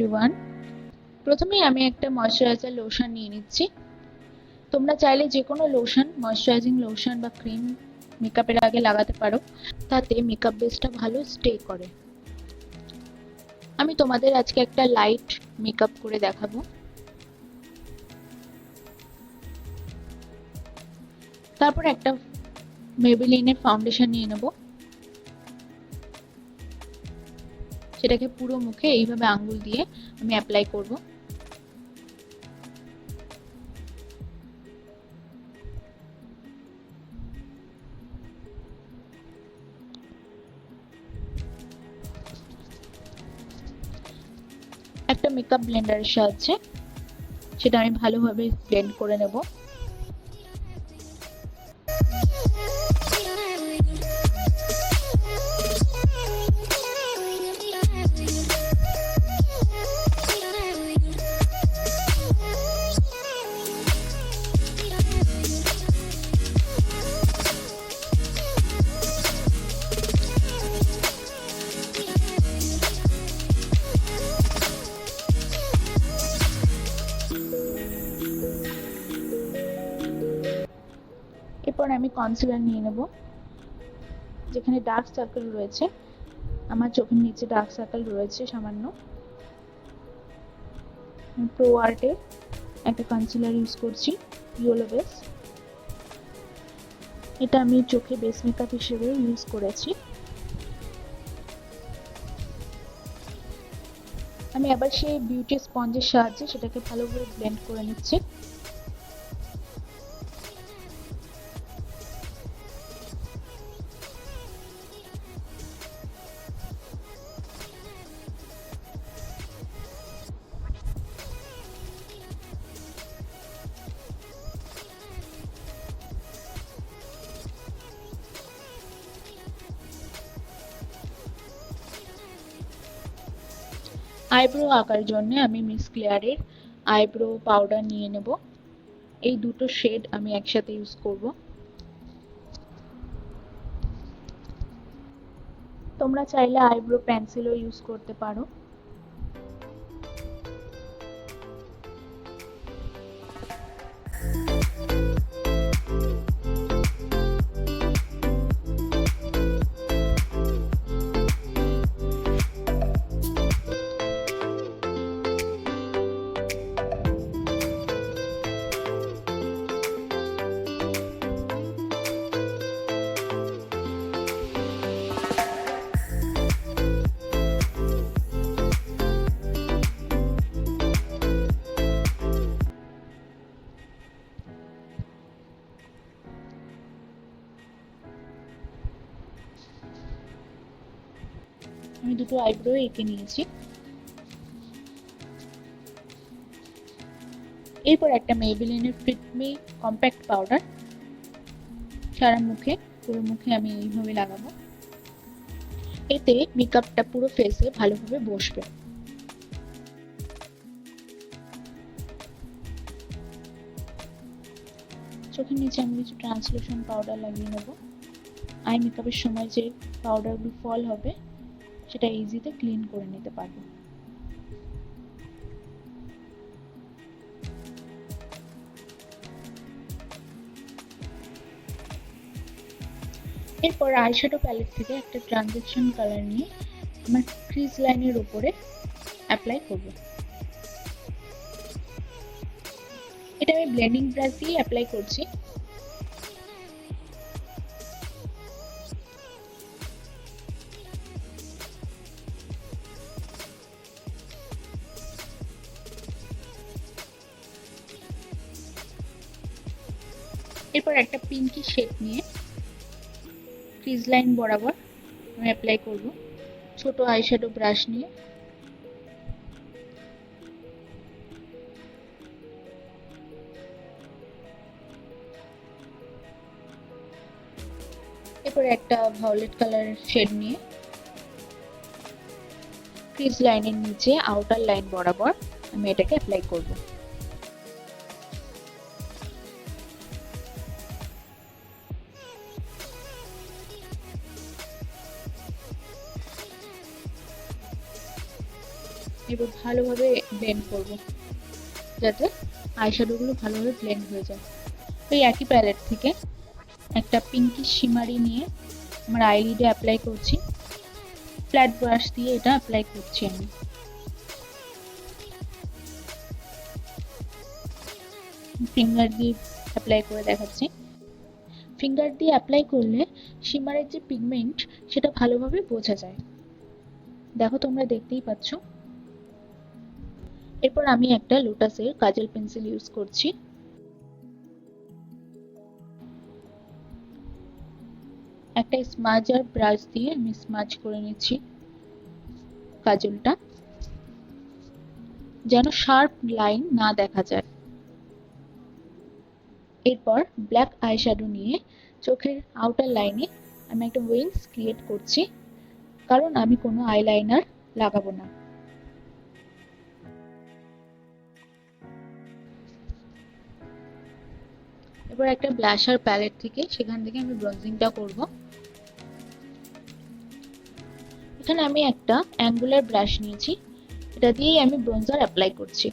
Everyone. প্রথমেই আমি একটা ময়শ্চারাইজার লোশন নিয়ে নিচ্ছি। তোমরা চাইলে যে কোনো লোশন, ময়শ্চারাইজিং লোশন বা ক্রিম মেকআপের আগে লাগাতে পারো, তাতে মেকআপ বেসটা ভালো স্টে করে। আমি তোমাদের আজকে একটা লাইট মেকআপ করে দেখাবো। তারপর একটা মেবেলিনের ফাউন্ডেশন নিয়ে নেব, সেটাকে পুরো মুখে এইভাবে আঙ্গুল দিয়ে আমি অ্যাপ্লাই করব। একটা মেকআপ ব্লেন্ডারের সাহায্যে সেটা আমি ভালোভাবে ব্লেন্ড করে নেব। এরপর আমি কনসিলার নিয়ে নেব। যেখানে ডার্ক সার্কেল রয়েছে, আমার চোখের নিচে ডার্ক সার্কেল রয়েছে সামান্য, প্রো আর্টে একটা কনসিলার ইউজ করছি, ইয়েলো বেস। এটা আমি চোখে বেস মেকআপ হিসেবে ইউজ করেছি। আমি আবার সেই বিউটি স্পঞ্জের সাহায্যে সেটাকে ভালোভাবে ব্লেন্ড করে নিচ্ছি। আইব্রো আঁকার জন্য আমি মিস ক্লিয়ারের আইব্রো পাউডার নিয়ে নেব। এই দুটো শেড আমি একসাথে ইউজ করব। তোমরা চাইলে আইব্রো পেন্সিলও ইউজ করতে পারো। আমি দুটো আইব্রো এঁকে নিয়েছি। এরপর একটা মেবেলিনের ফিট মি কম্প্যাক্ট পাউডার সারা মুখে, পুরো মুখে আমি এইভাবে লাগাবো। এতে মেকআপটা পুরো ফেসে ভালোভাবে বসবে। চোখের নিচে আমি কিছু ট্রান্সলুশন পাউডার লাগিয়ে নেব। আই মেকআপের সময় যে পাউডারগুলো ফল হবে সেটা ইজিতে ক্লিন করে নিতে পারবো। এরপর আইশ্যাডো প্যালেট থেকে একটা ট্রানজিশন কালার নিয়ে আমার ক্রিজ লাইনের উপরে অ্যাপ্লাই করব। এটা আমি ব্লেন্ডিং ব্রাশ দিয়ে অ্যাপ্লাই করছি। এরপর একটা পিঙ্কি শেড নিয়ে ক্রিজ লাইন বরাবর আমি অ্যাপ্লাই করব ছোট আইশ্যাডো ব্রাশ নিয়ে। এরপর একটা ভায়োলেট কালারের শেড নিয়ে ক্রিজ লাইনের নিচে আউটার লাইন বরাবর আমি এটাকে অ্যাপ্লাই করব। এবার ভালোভাবে ব্লেন্ড করব যাতে আইশ্যাডোগুলো ভালোভাবে ব্লেন্ড হয়ে যায়। ওই একই প্যালেট থেকে একটা পিঙ্কি শিমারি নিয়ে আমার আইলিডে অ্যাপ্লাই করছি। ফ্ল্যাট ব্রাশ দিয়ে এটা অ্যাপ্লাই করছি আমি। ফিঙ্গার দিয়ে অ্যাপ্লাই করে দেখাচ্ছি। ফিঙ্গার দিয়ে অ্যাপ্লাই করলে শিমারের যে পিগমেন্ট সেটা ভালোভাবে বোঝা যায়। দেখো তোমরা দেখতেই পাচ্ছ। এরপর আমি একটা লোটাসের কাজল পেন্সিল ইউজ করছি। একটা স্মাজার ব্রাশ দিয়ে আমি স্মাজ করে নিচ্ছি কাজলটা, যেন শার্প লাইন না দেখা যায়। এরপর ব্ল্যাক আইশ্যাডো নিয়ে চোখের আউটার লাইনে আমি একটা উইংস ক্রিয়েট করছি, কারণ আমি কোনো আইলাইনার লাগাবো না। এবার একটা ব্লাশার প্যালেট থেকে সেখান থেকে আমি ব্রঞ্জিংটা করব। এখানে আমি একটা অ্যাঙ্গুলার ব্রাশ নিয়েছি, এটা দিয়েই আমি ব্রঞ্জার অ্যাপ্লাই করছি।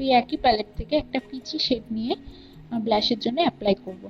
এই একই প্যালেট থেকে একটা পিচি শেড নিয়ে ব্লাশের জন্য অ্যাপ্লাই করব।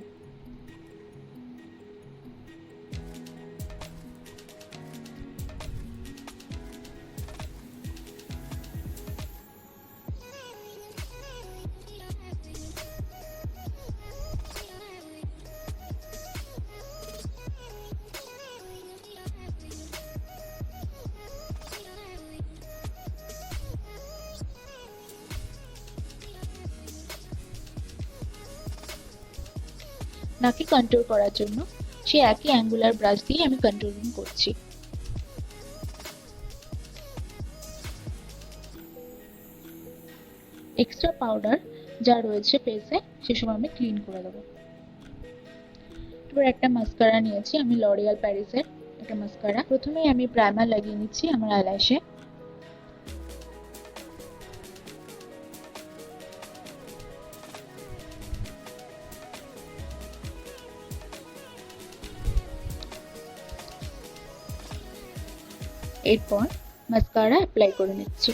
নাকে কন্ট্রোল করার জন্য সেই একই অ্যাঙ্গুলার ব্রাশ দিয়ে আমি কন্ট্রোলিং করছি। এক্সট্রা পাউডার যা রয়েছে ফেসে সেসব আমি ক্লিন করে দেবো। এবার একটা মাস্কারা নিয়েছি আমি, লরিয়াল প্যারিসের একটা মাস্কারা। প্রথমেই আমি প্রাইমার লাগিয়ে নিচ্ছি আমার আইল্যাশে। এরপর মাস্কারা অ্যাপ্লাই করে নিচ্ছি।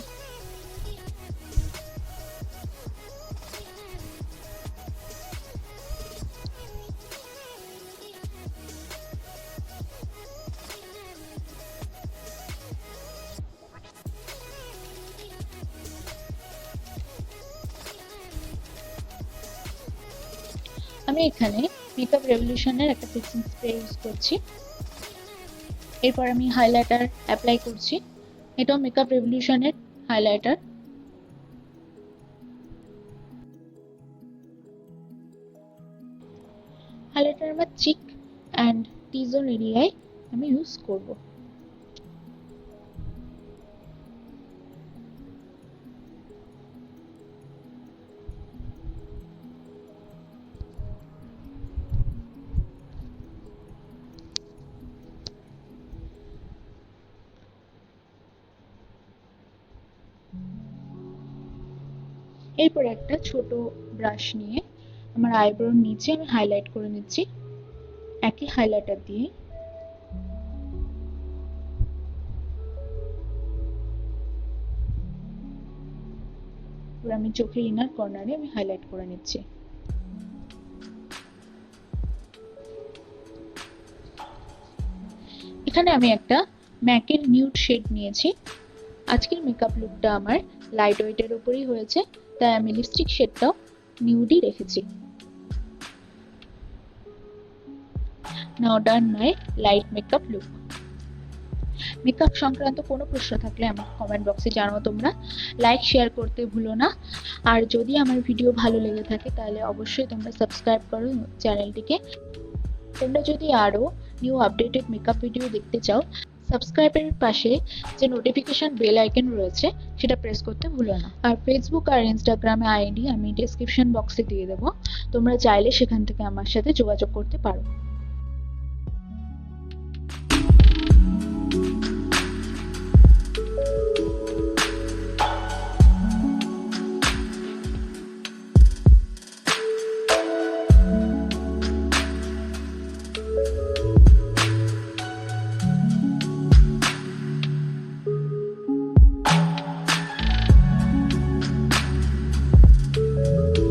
আমি এখানে মেকআপ রেভলিউশনের একটা ফিক্সিং স্প্রে ইউজ করছি। এরপর আমি হাইলাইটার অ্যাপ্লাই করছি, এটাও মেকআপ রেভলিউশনের হাইলাইটার। হাইলাইটার আমার চিক অ্যান্ড টি জোন এরিয়ায় আমি ইউজ করব। এরপর একটা ছোট ব্রাশ নিয়ে আমার আইব্রোর নিচে আমি হাইলাইট করে নিচ্ছি একই হাইলাইটার দিয়ে। এবার আমি চোখের ইনার কর্নারে আমি হাইলাইট করে নিচ্ছি। এখানে আমি একটা ম্যাকের নিউড শেড নিয়েছি। আজকের মেকআপ লুকটা আমার লাইট ওয়েটের উপরই হয়েছে, তাই আমি লিপস্টিক শেডটাও নিউডই রেখেছি। Now done my light makeup look. Makeup সংক্রান্ত কোনো প্রশ্ন থাকলে আমাকে কমেন্ট বক্সে জানাও তোমরা। লাইক শেয়ার করতে ভুলো না। আর যদি আমার ভিডিও ভালো লেগে থাকে তাহলে অবশ্যই তোমরা সাবস্ক্রাইব করো চ্যানেলটিকে। তোমরা যদি আরো নিউ আপডেটেড মেকআপ ভিডিও দেখতে চাও, সাবস্ক্রাইবের পাশে যে নোটিফিকেশন বেল আইকন রয়েছে সেটা প্রেস করতে ভুলো না। আর ফেসবুক আর ইনস্টাগ্রামে আইডি আমি ডেসক্রিপশন বক্সে দিয়ে দেবো, তোমরা চাইলে সেখান থেকে আমার সাথে যোগাযোগ করতে পারো।